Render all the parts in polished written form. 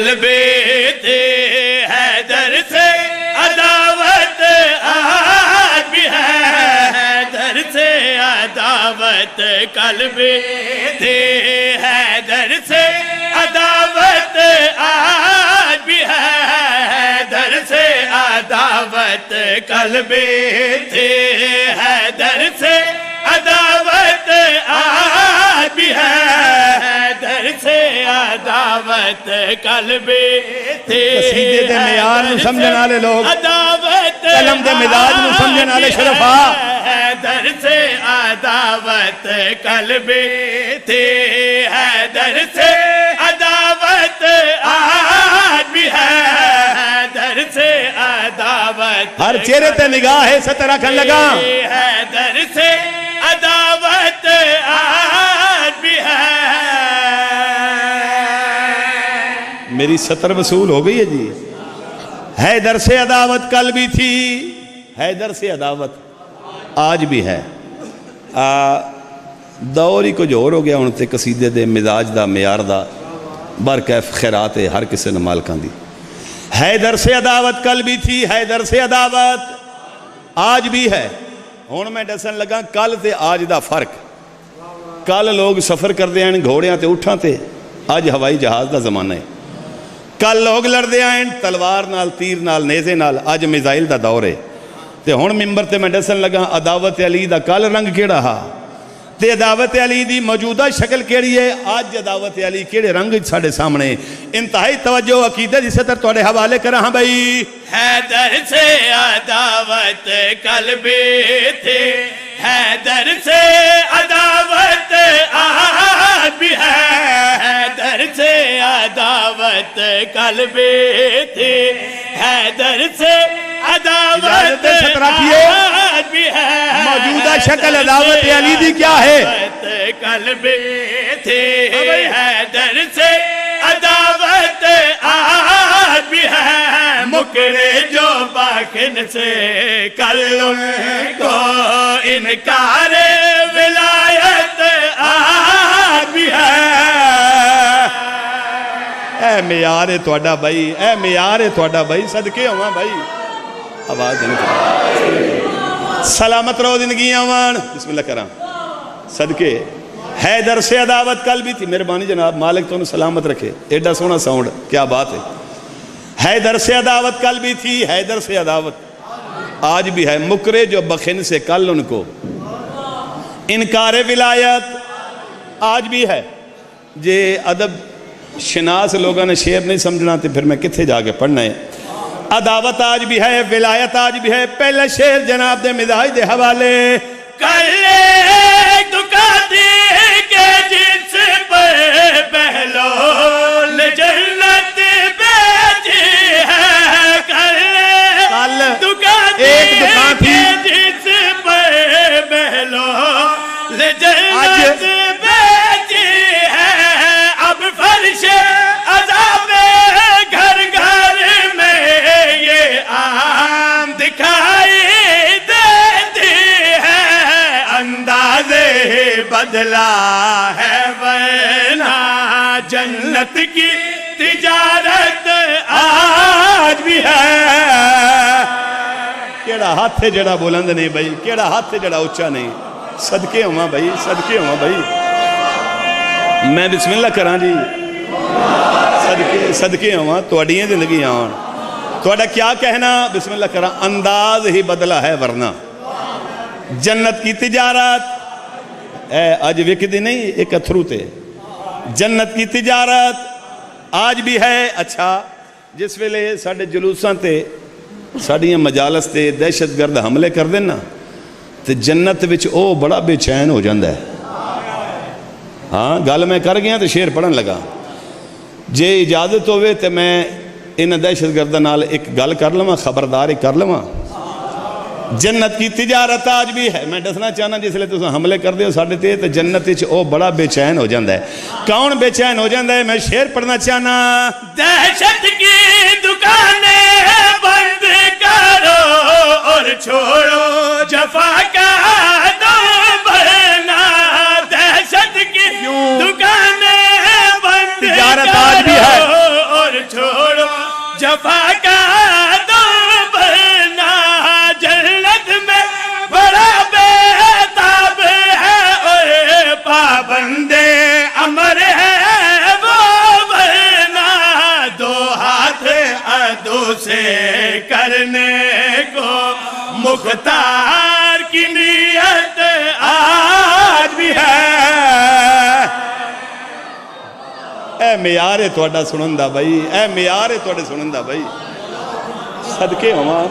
قلب حیدر سے عداوت آج بھی ہے، حیدر سے عداوت قلب حیدر سے عداوت آج بھی ہے، حیدر سے عداوت قلب حیدر سے عداوت آج بھی ہے، حیدر سے عداوت قلب قصیدے دے معیار نو سمجھن والے لوگ، عداوت کلم دے مزاج نو سمجھن والے شرفا، حیدر سے عداوت قلب حیدر سے عداوت آج بھی ہے، حیدر سے عداوت ہر چہرے تے نگاہ ہے ستر رکھن لگا، حیدر سے عداوت آج بھی ہے۔ میری ستر وصول ہو گئی ہے جی۔ حیدر سے عداوت کل بھی تھی، حیدر سے عداوت آج بھی ہے۔ دور ہی کچھ اور ہو گیا ہن تے قصیدے دے مزاج دا معیار دا برکیف خیرات ہے ہر کسی نے مالکاں دی۔ حیدر سے عداوت کل بھی تھی، حیدر سے عداوت آج بھی ہے۔ ہن میں دسن لگا کل تے آج دا فرق۔ کل لوگ سفر کردے ہیں گھوڑیاں تے اٹھاں تے، آج ہوائی جہاز دا زمانہ ہے۔ کل لوگ لڑدے آئیں تلوار نال، تیر نال، نیزے نال، آج میزائل دا دور ہے۔ تے ہن ممبر تے میں دسن لگا عداوت علی دا کل رنگ کیڑا ہا تے عداوت علی دی موجودہ شکل کیڑی ہے، آج عداوت علی کیڑے رنگ ساڑے سامنے۔ انتہائی توجہ عقیدہ دی سطر توڑے حوالے کر رہا بھائی۔ حیدر سے عداوت قلب تھے، حیدر سے عداوت آج بھی ہے، حیدر سے عداوت قلب تھے، حیدر سے عداوت آج بھی ہے۔ موجودہ شکل عداوت علی دی کیا ہے؟ قلب تھے، حیدر سے عداوت آج بھی ہے۔ مکرے جو باخن سے کل ان کو انکار ولایت آج بھی ہے۔ اے معیار ہے توڑا بھائی، اے معیار ہے توڑا بھائی، صدقے ہوا بھائی۔ آواز دینے سلامت رہو زندگی آوان، بسم اللہ کرام صدقے۔ حیدر سے عداوت کل بھی تھی، مہربانی جناب مالک تو انہوں سلامت رکھے، ایڈا سونا ساؤنڈ، کیا بات ہے۔ حیدر سے عداوت کل بھی تھی، حیدر سے عداوت آج بھی ہے۔ مکرے جو بخن سے کل ان کو انکار ولایت آج بھی ہے۔ جے ادب شناس لوگوں نے شعر نہیں سمجھنا تو پھر میں کتھے جا کے پڑھنا ہے۔ عداوت آج بھی ہے، ولایت آج بھی ہے۔ پہلا شعر جناب دے مزاج دے حوالے۔ کلے دکاتی کے جس پر بہلول جنت بیچی ہے، کل دکاتی کے جس پر بہلول جنت بیچی ہے، اب فرش عذاب گھر گھر میں یہ عام دکھائی دیتی ہے، انداز بدلا ہے ورنہ جنت کی تجارت آج بھی ہے۔ کیڑا ہاتھ ہے جڑا بلند نہیں بھائی، کیڑا ہاتھ ہے جڑا اچھا نہیں۔ صدقے ہوا بھائی، صدقے ہوا بھائی۔ میں بسم اللہ کراں جی، صدقے ہوا توڑیاں زندگی آن۔ توڑا کیا کہنا؟ بسم اللہ کراں، انداز ہی بدلا ہے ورنہ جنت کی تجارت اے آج وکدی نہیں ایک اتھرو تے، جنت کی تجارت آج بھی ہے۔ اچھا جس ویلے ساڑھے جلوساں تے ساڑھیاں مجالس تے دہشت گرد حملے کر دینا تے جنت وچ او بڑا بے چین ہو جاندہ ہے۔ ہاں گل میں کر گیا تو شعر پڑھن لگا۔ جے اجازت ہوئے تے میں ان دہشت گردہ نال ایک گل کر لواں، خبرداری کر لواں۔ جنت کی تجارت آج بھی ہے۔ میں دسنا چاہنا جس لئے تُساں حملے کر دے ہو ساڑھے تے تو جنت وچ او بڑا بے چین ہو جاندہ ہے۔ کون بے چین ہو جاندہ ہے؟ میں شعر پڑھنا چاہنا۔ دہشت کی دکانیں بند کرو اور چھوڑو جفا کا دور بھرنا، دہشت کی دکانیں بند تجارت آج بھی ہے اور چھوڑو جفا کا دم بھرنا جنت میں بڑا بیتاب ہے اور پابندے امر ہے وہ بھرنا دو ہاتھ عدو سے کرنے کو مختار کی نیت آج بھی ہے اے میار ہے توڑا سنندہ بھائی اے میار ہے توڑے سنندہ بھائی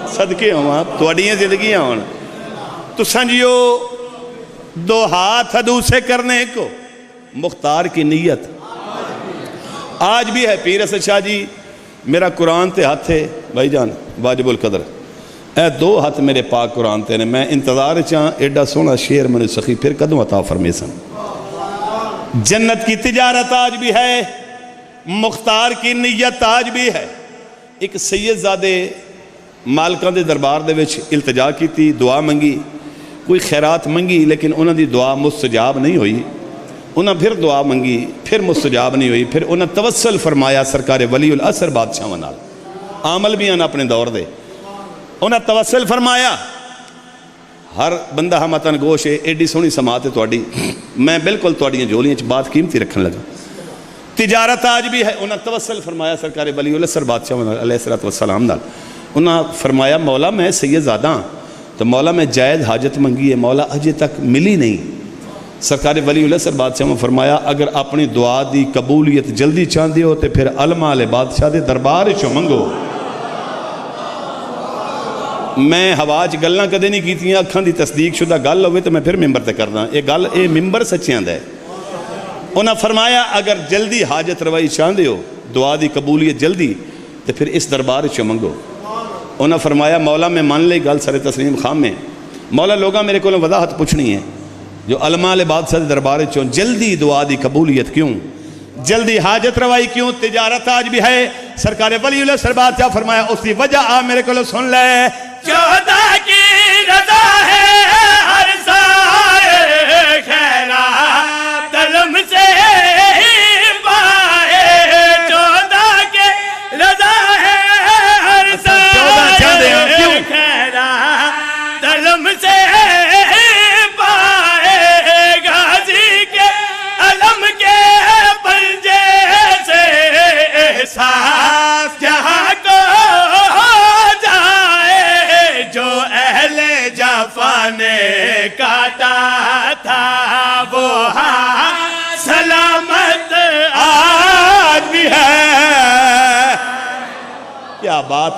صدقے ہوا توڑیاں زندگیاں ہونا تو سنجیو دو ہاتھ عدو سے کرنے کو مختار کی نیت آج بھی ہے پیر اسد شاہ جی میرا قرآن تے ہاتھ ہے بھائی جان واجب القدر اے دو ہاتھ میرے پاک قرآن تے نے میں انتظار چاہاں ایڈا سونا شیر میں نے سخی پھر قدم عطا فرمے سن جنت کی تجارت آج بھی ہے مختار کی نیت آج بھی ہے ایک سید زادے مالکان دے دربار دے وچ التجا کی تھی دعا منگی کوئی خیرات منگی لیکن انہوں دی دعا مستجاب نہیں ہوئی انہوں پھر دعا منگی پھر مستجاب نہیں ہوئی پھر انہوں توسل فرمایا سرکار ولی العصر بادشاہ ونال عامل بھی ہیں اپنے دور دے انہوں توسل فرمایا ہر بندہ ہمتن گوش ہے ایڈی سونی سماعت ہے توڑی میں بالکل توڑیاں جولیاں بات قیمتی رکھن لگا تجارت آج بھی ہے انہوں توسل فرمایا سرکار ولی العصر بادشاہ علیہ السلام نال انہوں فرمایا مولا میں سید زادہ تو مولا میں جائز حاجت منگی ہے مولا اجے تک ملی نہیں سرکار ولی العصر بادشاہ نے فرمایا اگر اپنی دعا دی قبولیت جلدی چاندی ہو تو پھر علماء علیہ بادشاہ دے دربار چو منگو میں ہواج گلنا کدے نہیں کیتی ہیں اکھاں دی تصدیق شدہ گل ہوئے تو میں پھر ممبر تے کرنا اے ممبر سچیاں دے انہاں فرمایا اگر جلدی حاجت روائی چاندے ہو دعا دی قبولیت جلدی تو پھر اس دربار چو منگو انہاں فرمایا مولا میں مان لئی گل سر تسلیم خام میں مولا لوگاں میرے کو وضاحت پوچھنی ہے جو علماء علیہ بادشاہ دربار چوں جلدی دعا دی قبولیت کیوں جلدی حاجت روائی کیوں تجارت آج بھی ہے سرکار ولی العصر بادشاہ فرمایا اس کی وجہ آ میرے کو سن لے 14 کی رضا ہے ہر سائے خیرات علم سے ہی پائے 14 کی رضا ہے ہر سائے خیرات علم سے احساس جہاں کو جائے جو اہل جفا نے کاٹا تھا وہ سلامت آج بھی ہے کیا بات ہے